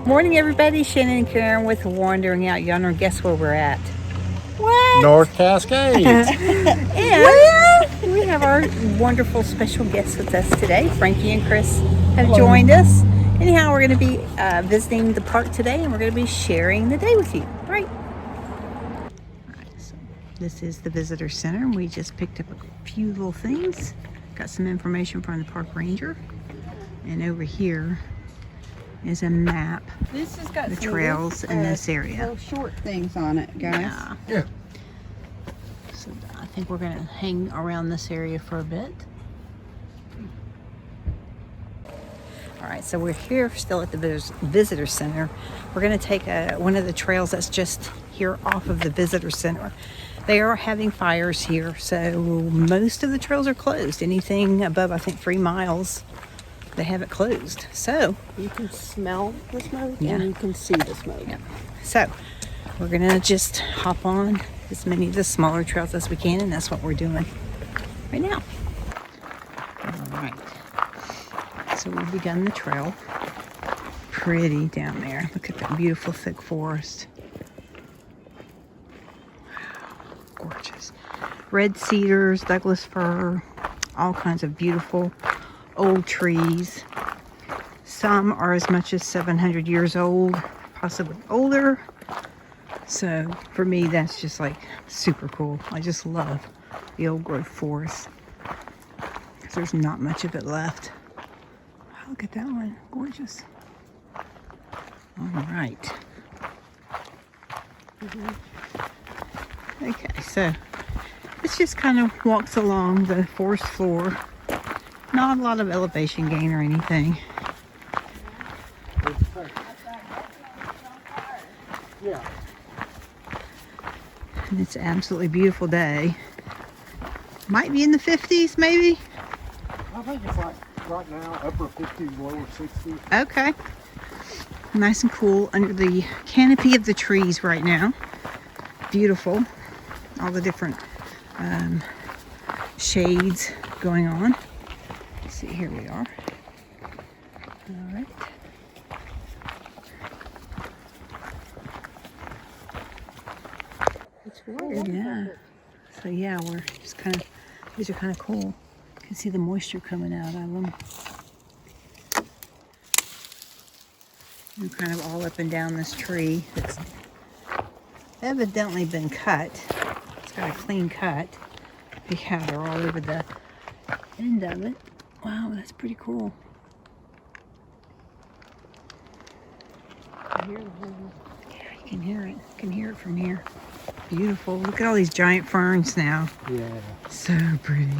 Morning, everybody. Shannon and Karen with Wandering Out Yonder. Guess where we're at? What? North Cascades. And we have our wonderful special guests with us today. Frankie and Chris have joined us. Anyhow, we're going to be visiting the park today, and we're going to be sharing the day with you. Right? So this is the visitor center, and we just picked up a few little things. Got some information from the park ranger. And over here is a map. This has got the trails in this area. Little short things on it, guys. Yeah. So I think we're gonna hang around this area for a bit. All right, so we're here still at the visitor center. We're gonna take one of the trails that's just here off of the visitor center. They are having fires here, so most of the trails are closed. Anything above, I think, 3 miles, they have it closed. So you can smell the smoke, yeah, and you can see the smoke. Yeah. So we're gonna just hop on as many of the smaller trails as we can, and that's what we're doing right now. All right. So we've begun the trail. Pretty down there. Look at that beautiful thick forest. Wow, gorgeous. Red cedars, Douglas fir, all kinds of beautiful old trees. Some are as much as 700 years old, possibly older. So for me, that's just like super cool. I just love the old growth forest because there's not much of it left. Wow, look at that one, gorgeous. All right. Okay, so this just kind of walks along the forest floor. Not a lot of elevation gain or anything. Yeah. And it's an absolutely beautiful day. Might be in the 50s, maybe? I think it's like right now, upper 50s, lower 60s. Okay. Nice and cool under the canopy of the trees right now. Beautiful. All the different shades going on. Let's see, here we are. All right. It's weird. Yeah. So yeah, we're just kind of, these are kind of cool. You can see the moisture coming out of them. And kind of all up and down this tree. It's evidently been cut. It's got a clean cut. Yeah, they're all over the end of it. Wow, that's pretty cool. I hear the wind. Yeah, you can hear it. You can hear it from here. Beautiful. Look at all these giant ferns now. Yeah. So pretty.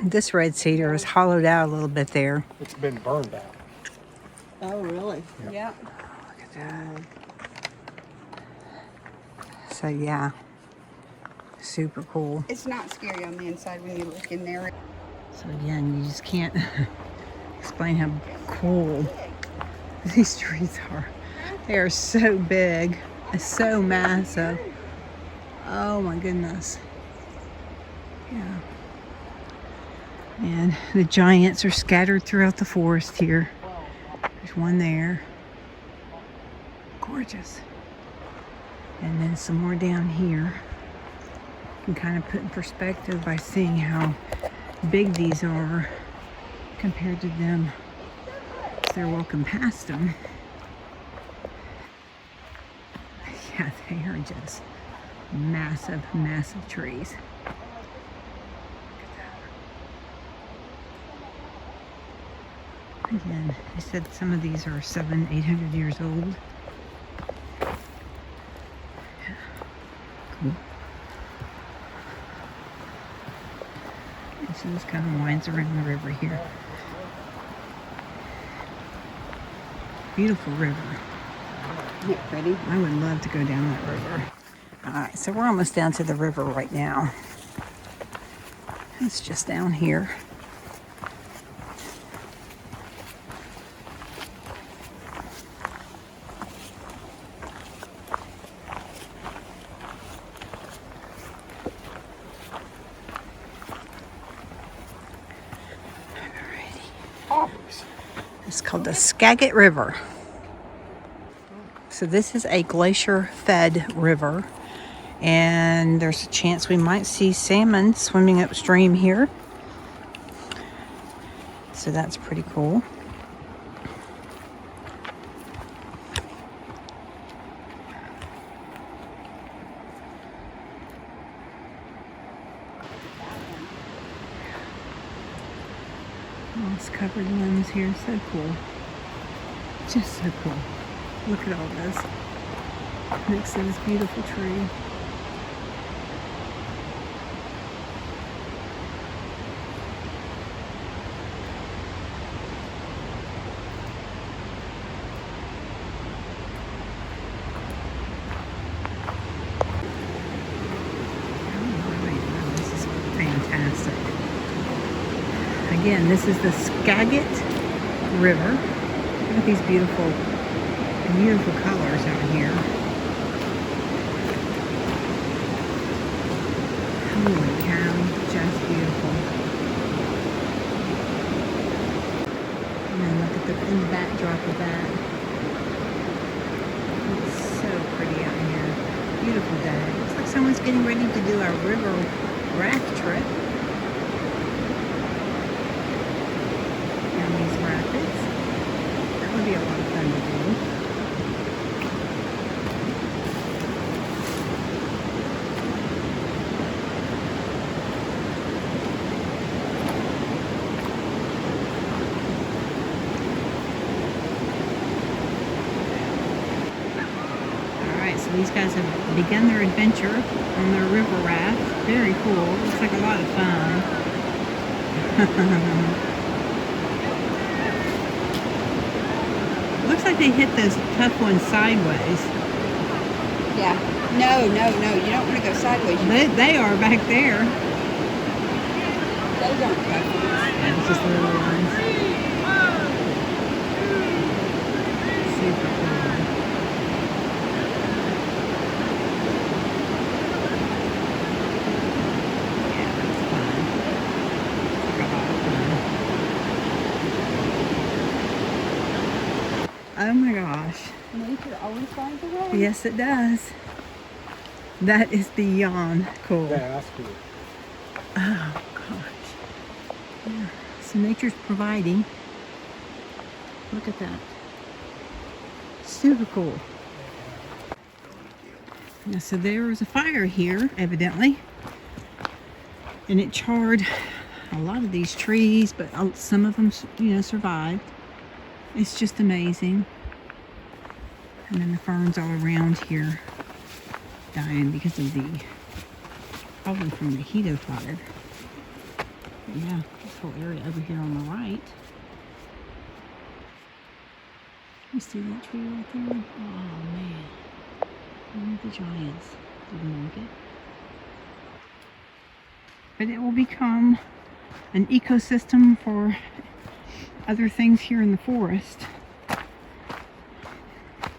This red cedar is hollowed out a little bit there. It's been burned out. Oh, really? Yeah. Look at that. So yeah, super cool. It's not scary on the inside when you look in there. So again, you just can't explain how cool these trees are. They are so big, so massive. Oh my goodness. Yeah. And the giants are scattered throughout the forest here. There's one there. Gorgeous. And then some more down here. You can kind of put in perspective by seeing how big these are compared to them as they're walking past them. Yeah, they are just massive, massive trees. Again, they said some of these are 700-800 years old. Yeah. Cool. And so this kind of winds around the river here. Beautiful river. Isn't it pretty? I would love to go down that river. All right, so we're almost down to the river right now. It's just down here. called the Skagit River. So this is a glacier-fed river, and there's a chance we might see salmon swimming upstream here. So that's pretty cool. Moss covered limbs here, so cool. Just so cool. Look at all this next to this beautiful tree. This is fantastic. Again, this is the Skagit River. Look at these beautiful colors out here. Holy cow, just beautiful. And then look at in the backdrop of that. It's so pretty out here. Beautiful day. Looks like someone's getting ready to do a river raft trip. Down these rapids. That would be a lot of fun to do. So these guys have begun their adventure on their river raft. Very cool. Looks like a lot of fun. Looks like they hit those tough ones sideways. Yeah. No. You don't want to go sideways. They are back there. Those aren't tough ones. It's just little ones. Super cool. Oh my gosh. Nature always finds a way. Yes, it does. That is beyond cool. Yeah, that's cool. Oh gosh. Yeah. So nature's providing. Look at that. Super cool. Yeah, so there was a fire here, evidently. And it charred a lot of these trees, but some of them, survived. It's just amazing. And then the ferns all around here dying because of probably from the heat of the fire. But yeah, this whole area over here on the right. You see that tree right there? Oh man. One of the giants didn't make it. But it will become an ecosystem for other things here in the forest.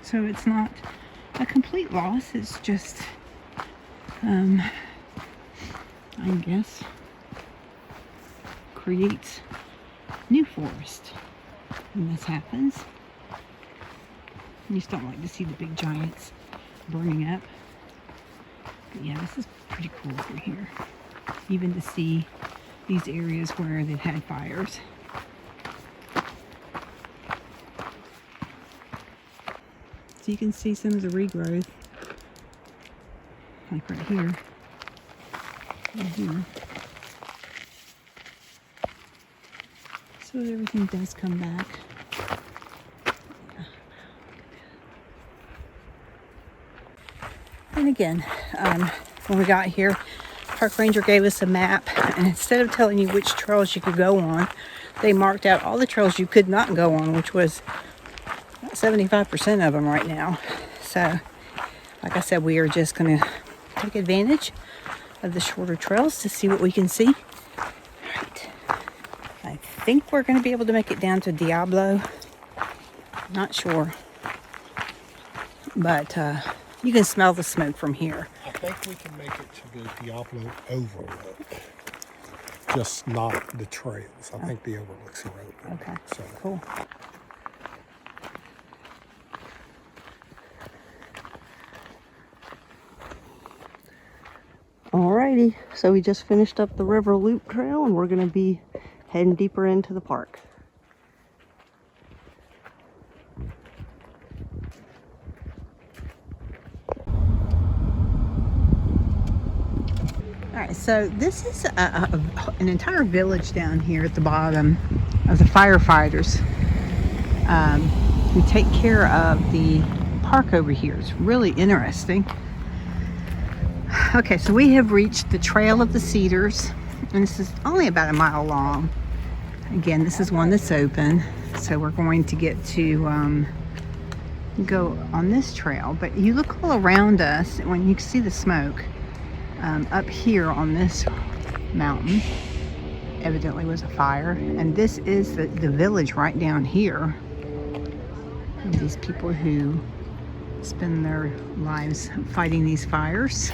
So it's not a complete loss, it's just, I guess, creates new forest when this happens. You just don't like to see the big giants burning up. But yeah, this is pretty cool over here. Even to see these areas where they've had fires. So you can see some of the regrowth, like right here, right here. So everything does come back. And again, when we got here, Park Ranger gave us a map, and instead of telling you which trails you could go on, they marked out all the trails you could not go on, which was 75% of them right now. So, like I said, we are just going to take advantage of the shorter trails to see what we can see. All right. I think we're going to be able to make it down to Diablo. Not sure. But you can smell the smoke from here. I think we can make it to the Diablo overlook. Just not the trails. I think the overlook's irrelevant. Okay, So. cool. Alrighty, so we just finished up the river loop trail and we're going to be heading deeper into the park. Alright, so this is an entire village down here at the bottom of the firefighters who take care of the park over here. It's really interesting. Okay, so we have reached the Trail of the Cedars, and this is only about a mile long. Again, this is one that's open, so we're going to get to go on this trail. But you look all around us, when you can see the smoke up here on this mountain, evidently was a fire, and this is the village right down here. And these people who spend their lives fighting these fires.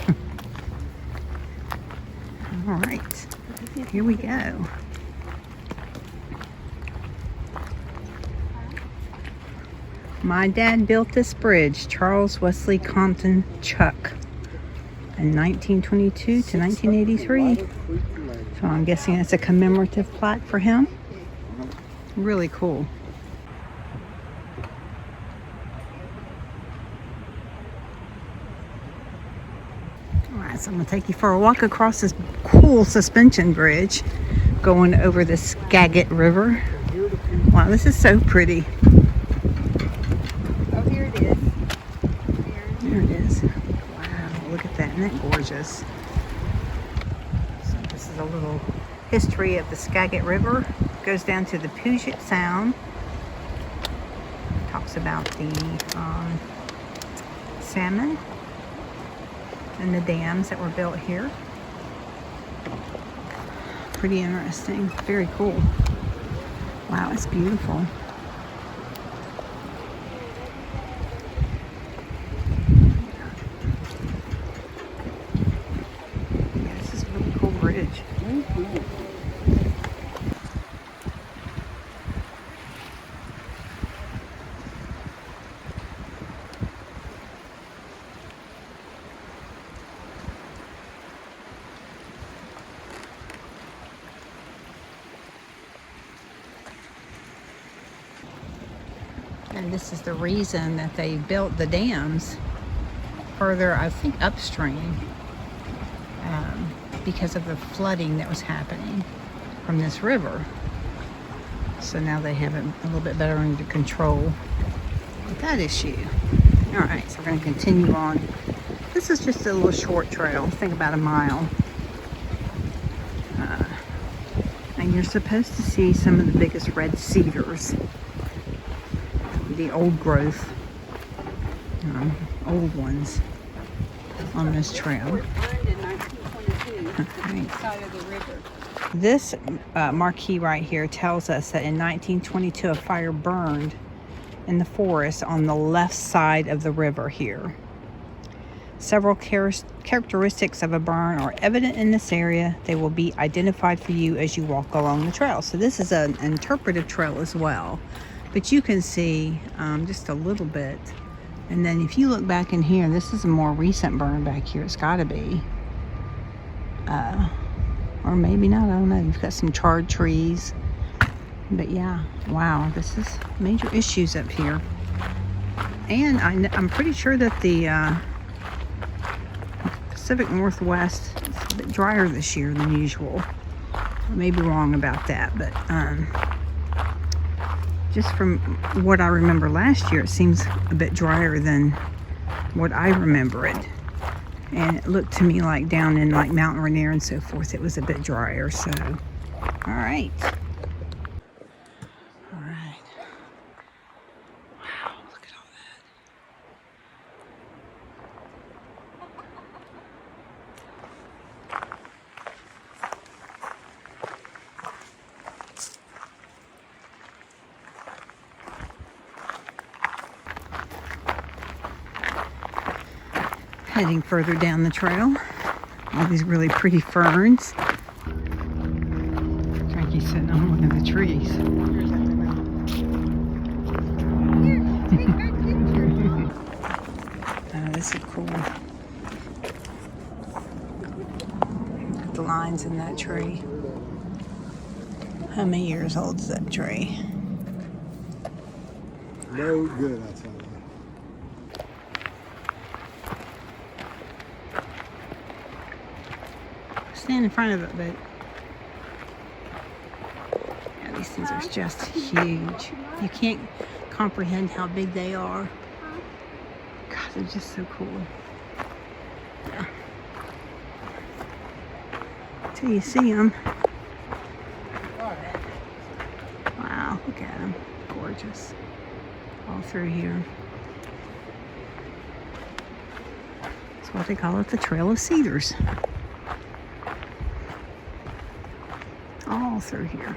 All right, here we go. My dad built this bridge, Charles Wesley Compton Chuck, in 1922 to 1983. So I'm guessing it's a commemorative plaque for him. Really cool. So I'm going to take you for a walk across this cool suspension bridge going over the Skagit River. Wow, this is so pretty. Oh, here it is. There it is. Wow, look at that. Isn't that gorgeous? So this is a little history of the Skagit River. It goes down to the Puget Sound. Talks about the salmon and the dams that were built here. Pretty interesting. Very cool. Wow, it's beautiful. Yeah, this is a really cool bridge. And this is the reason that they built the dams further, I think, upstream, because of the flooding that was happening from this river. So now they have it a little bit better under control with that issue. All right, so we're going to continue on. This is just a little short trail, I think about a mile. And you're supposed to see some of the biggest red cedars. The old growth, old ones on this trail. This marquee right here tells us that in 1922 a fire burned in the forest on the left side of the river here. Several characteristics of a burn are evident in this area. They will be identified for you as you walk along the trail. So this is an interpretive trail as well. But you can see just a little bit. And then if you look back in here, this is a more recent burn back here. It's got to be. Or maybe not. I don't know. You've got some charred trees. But yeah, wow. This is major issues up here. And I'm pretty sure that the Pacific Northwest is a bit drier this year than usual. I may be wrong about that, but just from what I remember last year, it seems a bit drier than what I remember it. And it looked to me like down in like Mount Rainier and so forth, it was a bit drier. So, all right. All right. Wow, look at all that. Heading further down the trail, all these really pretty ferns. Frankie's sitting on one of the trees. This is cool. vines in that tree. How many years old is that tree? No good, I tell you. Stand in front of it, but yeah, these things are just huge. You can't comprehend how big they are. God, they're just so cool. Yeah. Till you see them. Wow, look at them. Gorgeous. All through here. That's what they call it, the Trail of Cedars. All through here.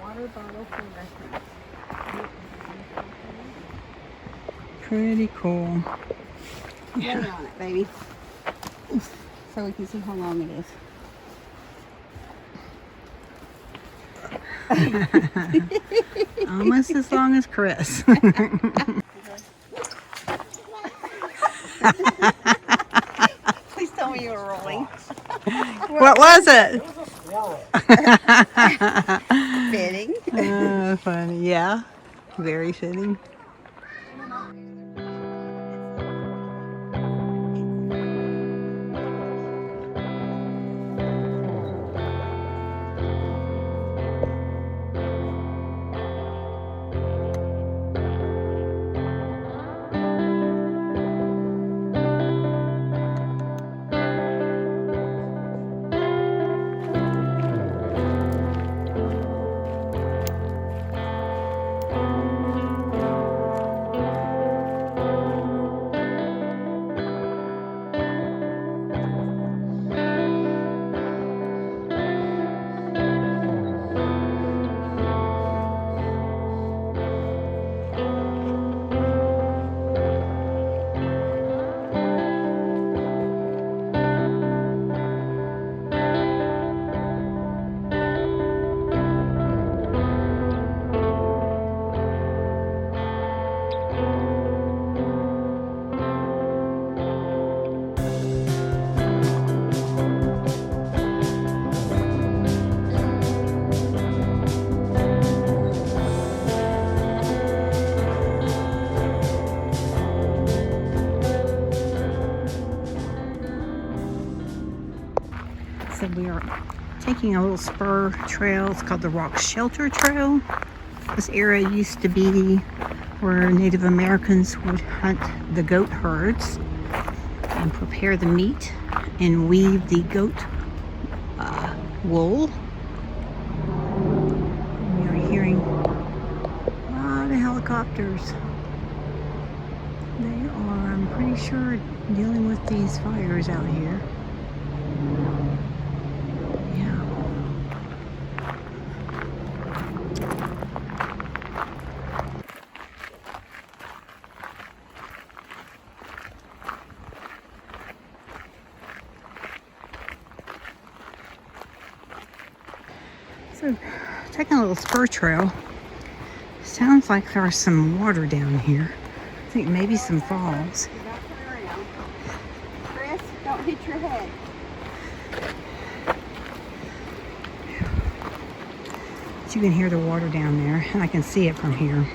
Water bottle for reference. Pretty cool. Lay on it, baby. So we can see how long it is. Almost as long as Chris. Please tell me you were rolling. What was it? Fitting. Funny. Yeah. Very fitting. So we are taking a little spur trail. It's called the Rock Shelter Trail. This area used to be where Native Americans would hunt the goat herds and prepare the meat and weave the goat wool. We are hearing a lot of helicopters. They are, I'm pretty sure, dealing with these fires out here. So, taking a little spur trail. Sounds like there's some water down here. I think maybe some falls. Chris, don't hit your head. But you can hear the water down there, and I can see it from here.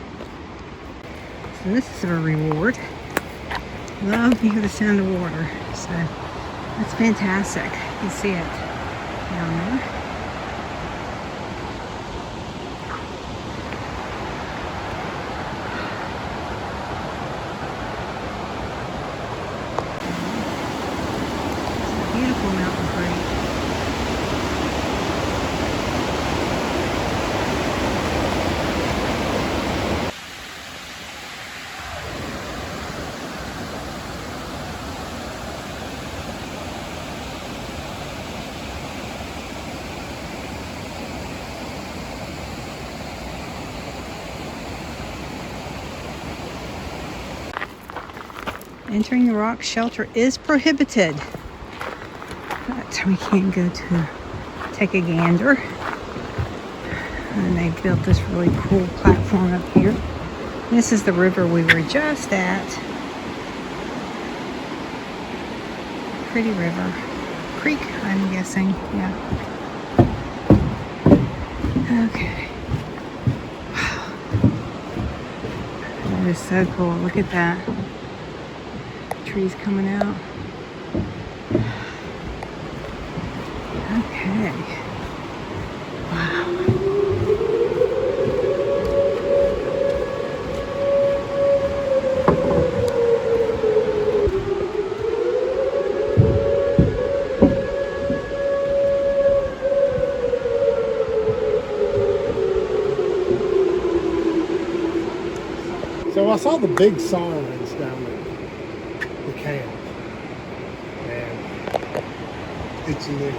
So this is a reward. Love to hear the sound of water. So that's fantastic. You can see it down there. Entering the rock shelter is prohibited, but we can go to take a gander. And they built this really cool platform up here This is the river we were just at. Pretty river. Creek, I'm guessing. Yeah. Okay. Wow. That is so cool. Look at that. Trees coming out. Okay. Wow. So I saw the big signs down there, the camp, and it's new.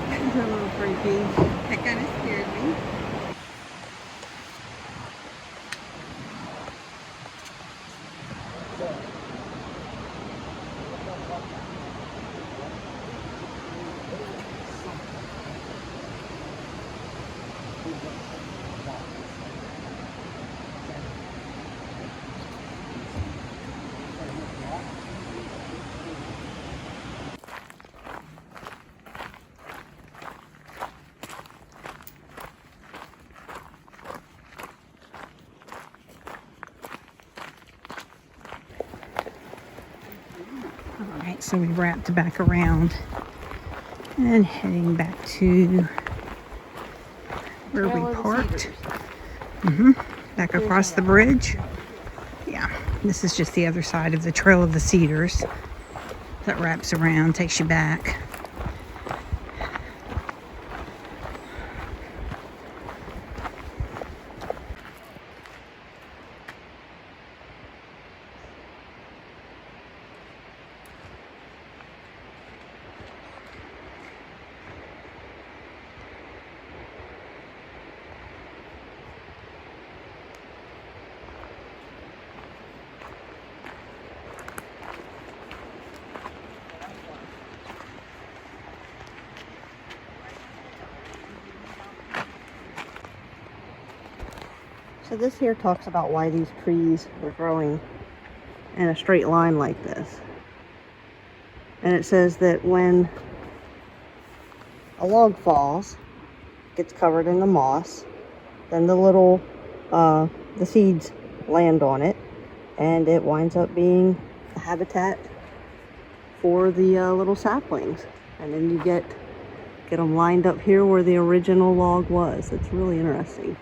It's a little freaky. That kind of scared me. Alright, so we wrapped back around and heading back to where Trail we of the parked. Cedars. Back across the bridge. Yeah, this is just the other side of the Trail of the Cedars that wraps around, takes you back. So this here talks about why these trees were growing in a straight line like this. And it says that when a log falls, gets covered in the moss, then the little, the seeds land on it, and it winds up being a habitat for the little saplings. And then you get them lined up here where the original log was. It's really interesting.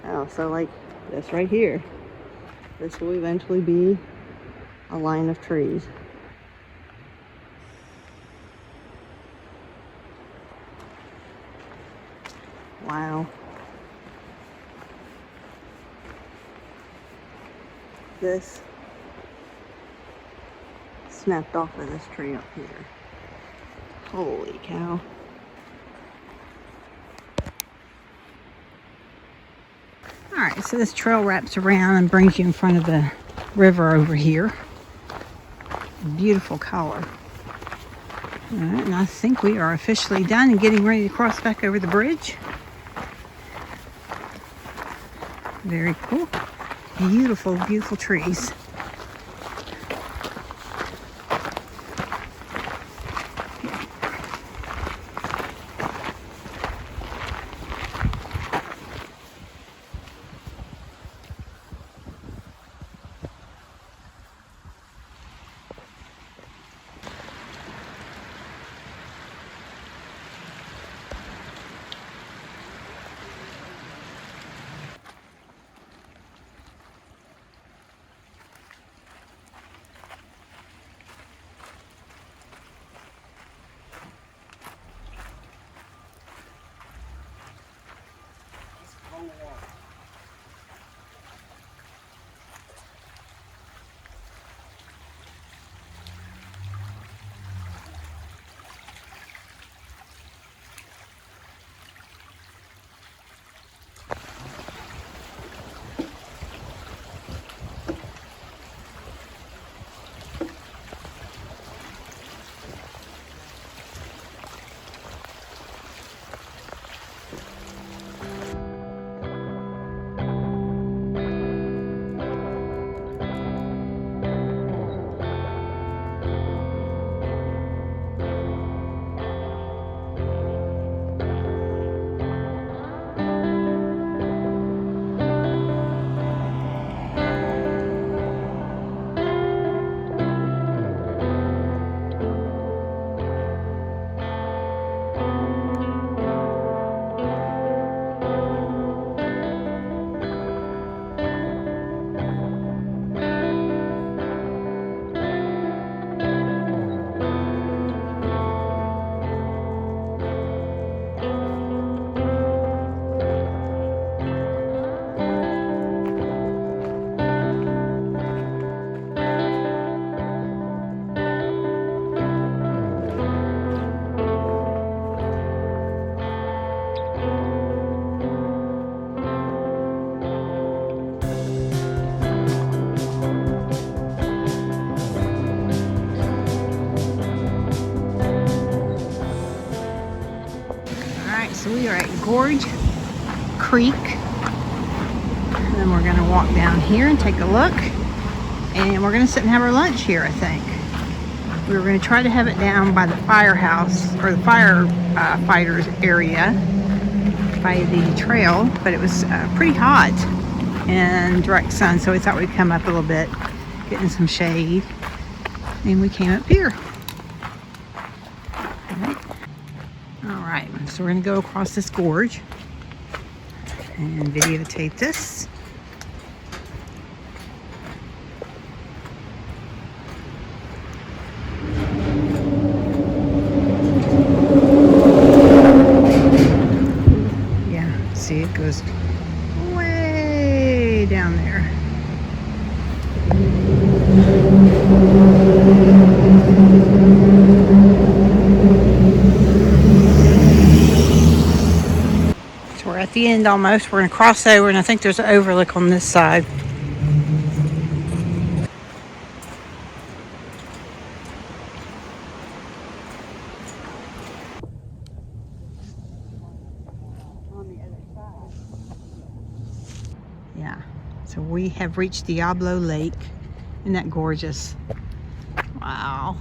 Oh, so like this right here, this will eventually be a line of trees. Wow. This snapped off of this tree up here. Holy cow. Alright, so this trail wraps around and brings you in front of the river over here. Beautiful color. Alright, and I think we are officially done and getting ready to cross back over the bridge. Very cool. Beautiful, beautiful trees. we are at Gorge Creek. And then we're going to walk down here and take a look. And we're going to sit and have our lunch here, I think. We were going to try to have it down by the firehouse, or the firefighters area by the trail, but it was pretty hot and direct sun, so we thought we'd come up a little bit, get in some shade, and we came up here. All right, so we're going to go across this gorge and videotape this. See, it goes way down there. So we're at the end almost. We're going to cross over, and I think there's an overlook on this side. Yeah, so we have reached Diablo Lake. Isn't that gorgeous? Wow.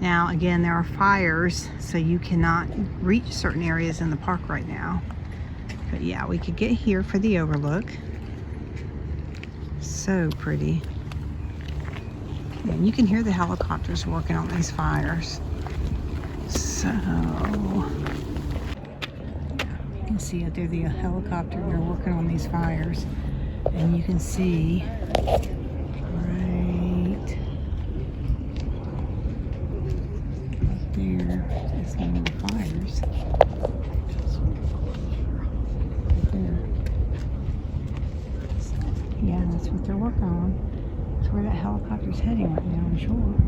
Now, again, there are fires, so you cannot reach certain areas in the park right now. But yeah, we could get here for the overlook. So pretty. And you can hear the helicopters working on these fires. So, you can see out there the helicopter, they're working on these fires. And you can see right there, that's one of the fires. Right there. Yeah, that's what they're working on. That's where that helicopter's heading right now, I'm sure.